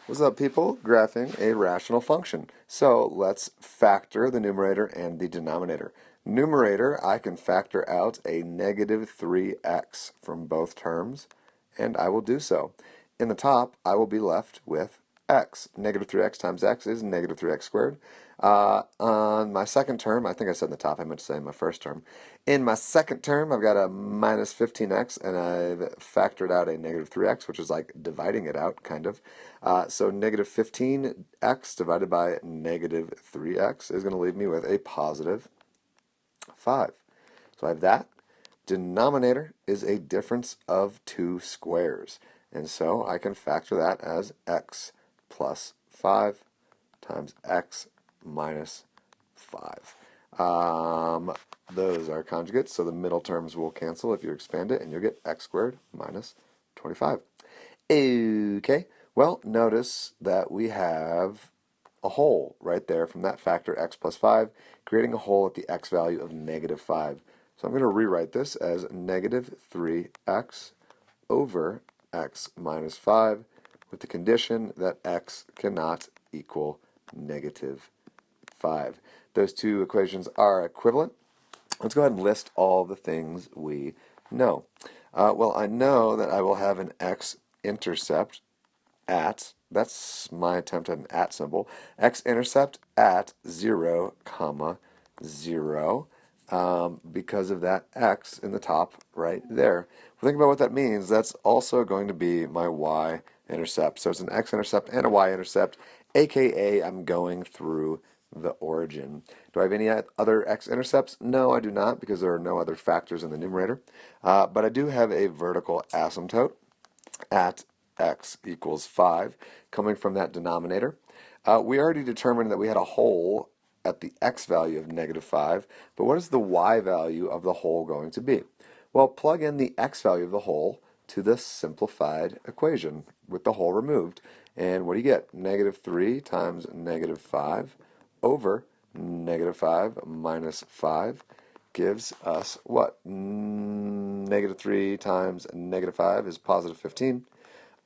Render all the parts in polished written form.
What's up, people? Graphing a rational function. So let's factor the numerator and the denominator. Numerator, I can factor out a negative 3x from both terms, and I will do so. In the top, I will be left with x. Negative 3x times x is negative 3x squared. On my second term, I think I said in the top, I meant to say in my first term. In my second term, I've got a minus 15x, and I've factored out a negative 3x, which is like dividing it out, kind of. So negative 15x divided by negative 3x is going to leave me with a positive 5. So I have that. Denominator is a difference of two squares. And so I can factor that as x plus 5 times x minus 5. Those are conjugates, so the middle terms will cancel if you expand it, and you'll get x squared minus 25. Okay, well, notice that we have a hole right there from that factor x plus 5, creating a hole at the x value of negative 5. So I'm going to rewrite this as negative 3x over x minus 5 with the condition that x cannot equal negative 5. Those two equations are equivalent. Let's go ahead and list all the things we know. Well, I know that I will have an x-intercept that's my attempt at an at symbol, x-intercept at 0, comma 0, because of that x in the top right there. Well, think about what that means. That's also going to be my y-intercept. So it's an x-intercept and a y-intercept, aka I'm going through the origin. Do I have any other x-intercepts? No, I do not, because there are no other factors in the numerator. But I do have a vertical asymptote at x equals 5 coming from that denominator. We already determined that we had a hole at the x value of negative 5, but what is the y value of the hole going to be? Well, plug in the x value of the hole to the simplified equation with the hole removed, and what do you get? Negative 3 times negative 5 over negative 5 minus 5 gives us what? Negative 3 times negative 5 is positive 15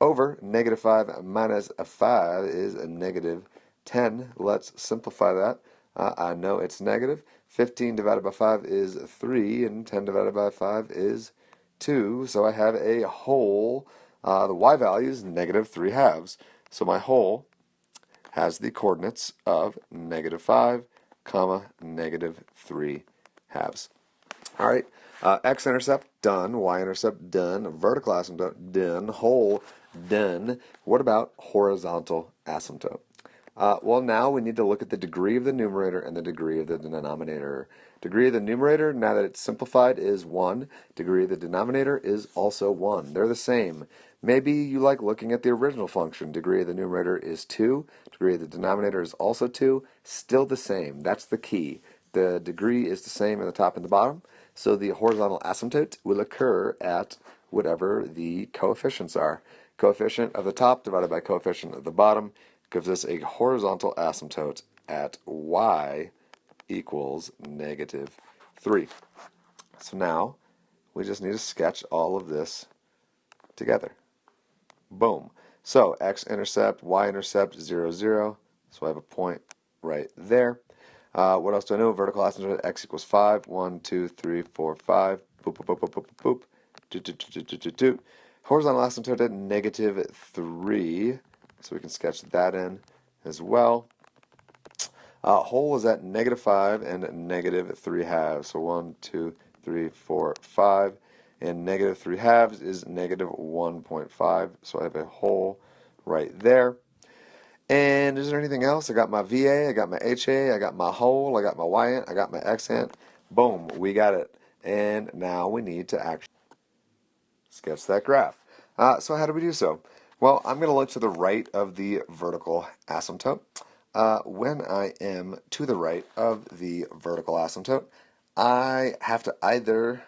over negative 5 minus 5 is a negative 10. Let's simplify that. I know it's negative. 15 divided by 5 is 3, and 10 divided by 5 is 2. So I have a hole. The y value is negative 3 halves. So my hole has the coordinates of negative 5, comma, negative 3 halves. All right, x-intercept, done. Y-intercept, done. Vertical asymptote, done. Hole, done. What about horizontal asymptote? Well, now we need to look at the degree of the numerator and the degree of the denominator. Degree of the numerator, now that it's simplified, is 1. Degree of the denominator is also 1. They're the same. Maybe you like looking at the original function. Degree of the numerator is 2. Degree of the denominator is also 2. Still the same. That's the key. The degree is the same in the top and the bottom. So the horizontal asymptote will occur at whatever the coefficients are. Coefficient of the top divided by coefficient of the bottom gives us a horizontal asymptote at y equals negative 3. So now we just need to sketch all of this together. Boom. So x-intercept, y-intercept, 0, 0. So I have a point right there. What else do I know? Vertical asymptote, x equals 5. 1, 2, 3, 4, 5. Boop, boop, boop, boop, boop, boop. Doot, doot, doot, doot, doot, doot. Horizontal asymptote at negative 3. So we can sketch that in as well. Hole is at negative 5 and negative 3 halves. So 1, 2, 3, 4, 5. And negative 3 halves is negative 1.5. So I have a hole right there. And is there anything else? I got my VA, I got my HA, I got my hole, I got my Y-ant, I got my X-ant. Boom, we got it. And now we need to actually sketch that graph. So how do we do so? Well, I'm going to look to the right of the vertical asymptote. When I am to the right of the vertical asymptote, I have to either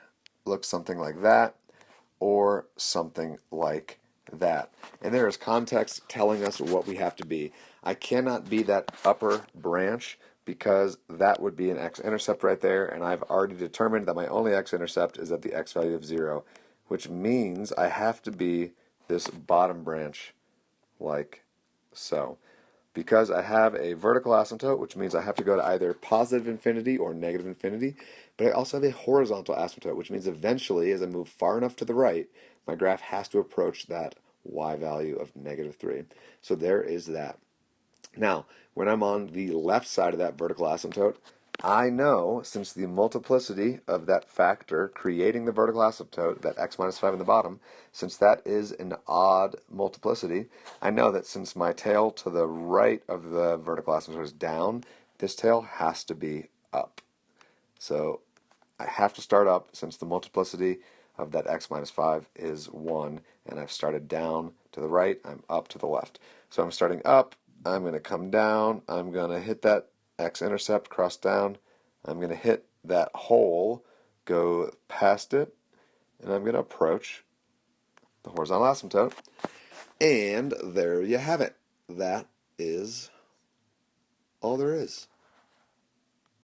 look something like that or something like that. And there is context telling us what we have to be. I cannot be that upper branch because that would be an x-intercept right there, and I've already determined that my only x-intercept is at the x value of 0, which means I have to be this bottom branch like So, because I have a vertical asymptote, which means I have to go to either positive infinity or negative infinity, but I also have a horizontal asymptote, which means eventually, as I move far enough to the right, my graph has to approach that y value of -3. So there is that. Now, when I'm on the left side of that vertical asymptote, I know, since the multiplicity of that factor creating the vertical asymptote, that x minus 5 in the bottom, since that is an odd multiplicity, I know that since my tail to the right of the vertical asymptote is down, this tail has to be up. So I have to start up since the multiplicity of that x minus 5 is 1, and I've started down to the right, I'm up to the left. So I'm starting up, I'm going to come down, I'm going to hit that x-intercept, cross down, I'm going to hit that hole, go past it, and I'm going to approach the horizontal asymptote. And there you have it. That is all there is.